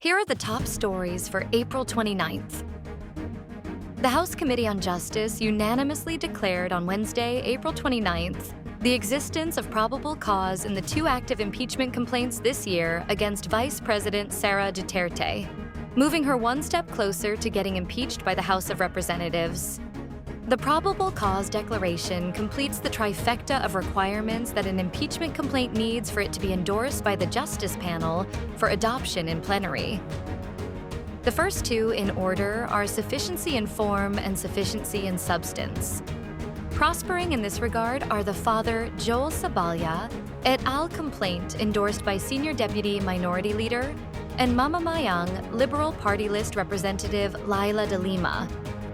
Here are the top stories for April 29th. The House Committee on Justice unanimously declared on Wednesday, April 29th, the existence of probable cause in the two active impeachment complaints this year against Vice President Sara Duterte, moving her one step closer to getting impeached by the House of Representatives. The probable cause declaration completes the trifecta of requirements that an impeachment complaint needs for it to be endorsed by the Justice Panel for adoption in plenary. The first two in order are sufficiency in form and sufficiency in substance. Prospering in this regard are the Father Joel Sabalya et al. Complaint endorsed by Senior Deputy Minority Leader and Mamamayang Liberal Party List Representative Laila de Lima,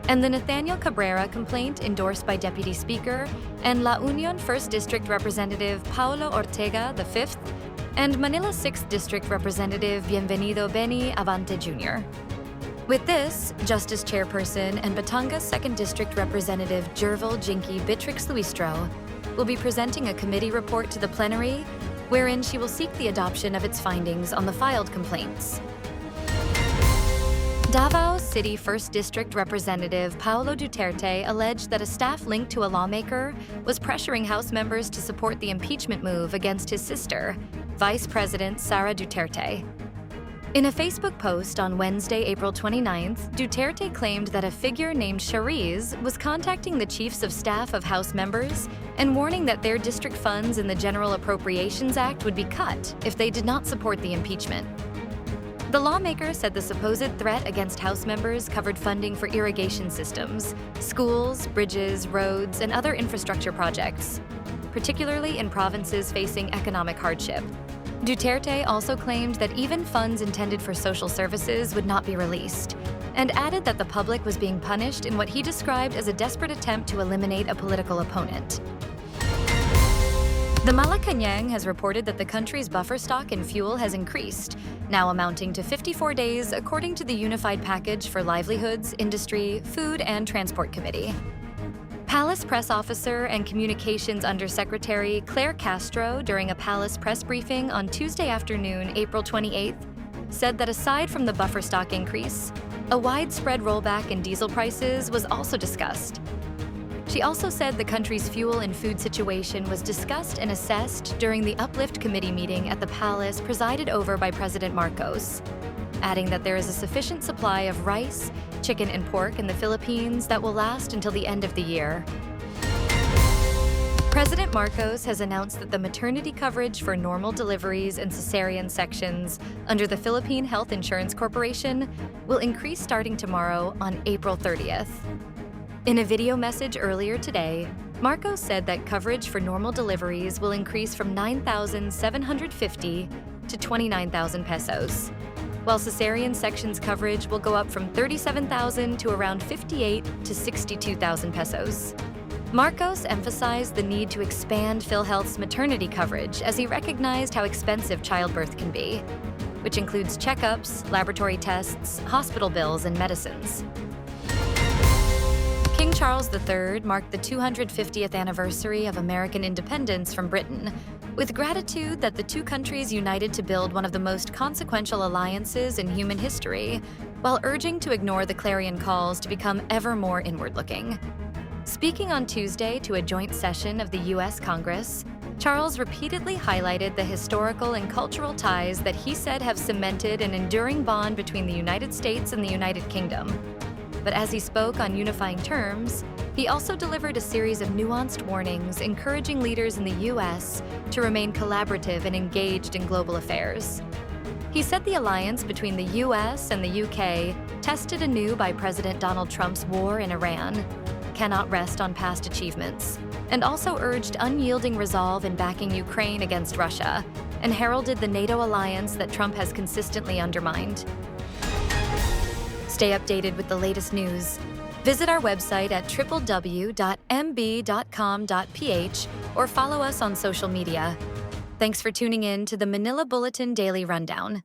and the Nathaniel Cabrera complaint endorsed by Deputy Speaker and La Union 1st District Representative Paulo Ortega V and Manila 6th District Representative Bienvenido Benny Avante Jr. With this, Justice Chairperson and Batangas 2nd District Representative Jervil Jinky Bitrix Luistro will be presenting a committee report to the plenary, wherein she will seek the adoption of its findings on the filed complaints. Davao City 1st District Representative Paulo Duterte alleged that a staff linked to a lawmaker was pressuring House members to support the impeachment move against his sister, Vice President Sara Duterte. In a Facebook post on Wednesday, April 29th, Duterte claimed that a figure named Shariz was contacting the chiefs of staff of House members and warning that their district funds in the General Appropriations Act would be cut if they did not support the impeachment. The lawmaker said the supposed threat against House members covered funding for irrigation systems, schools, bridges, roads, and other infrastructure projects, particularly in provinces facing economic hardship. Duterte also claimed that even funds intended for social services would not be released, and added that the public was being punished in what he described as a desperate attempt to eliminate a political opponent. The Malacanang has reported that the country's buffer stock in fuel has increased, now amounting to 54 days according to the Unified Package for Livelihoods, Industry, Food and Transport Committee. Palace Press Officer and Communications Undersecretary Claire Castro, during a Palace press briefing on Tuesday afternoon, April 28th, said that aside from the buffer stock increase, a widespread rollback in diesel prices was also discussed. She also said the country's fuel and food situation was discussed and assessed during the Uplift Committee meeting at the Palace presided over by President Marcos, adding that there is a sufficient supply of rice, chicken, and pork in the Philippines that will last until the end of the year. President Marcos has announced that the maternity coverage for normal deliveries and cesarian sections under the Philippine Health Insurance Corporation will increase starting tomorrow on April 30th. In a video message earlier today, Marcos said that coverage for normal deliveries will increase from 9,750 to 29,000 pesos, while cesarean sections coverage will go up from 37,000 to around 58 to 62,000 pesos. Marcos emphasized the need to expand PhilHealth's maternity coverage as he recognized how expensive childbirth can be, which includes checkups, laboratory tests, hospital bills, and medicines. King Charles III marked the 250th anniversary of American independence from Britain, with gratitude that the two countries united to build one of the most consequential alliances in human history, while urging to ignore the clarion calls to become ever more inward-looking. Speaking on Tuesday to a joint session of the U.S. Congress, Charles repeatedly highlighted the historical and cultural ties that he said have cemented an enduring bond between the United States and the United Kingdom. But as he spoke on unifying terms, he also delivered a series of nuanced warnings encouraging leaders in the U.S. to remain collaborative and engaged in global affairs. He said the alliance between the U.S. and the U.K., tested anew by President Donald Trump's war in Iran, cannot rest on past achievements, and also urged unyielding resolve in backing Ukraine against Russia, and heralded the NATO alliance that Trump has consistently undermined. Stay updated with the latest news. Visit our website at www.mb.com.ph or follow us on social media. Thanks for tuning in to the Manila Bulletin Daily Rundown.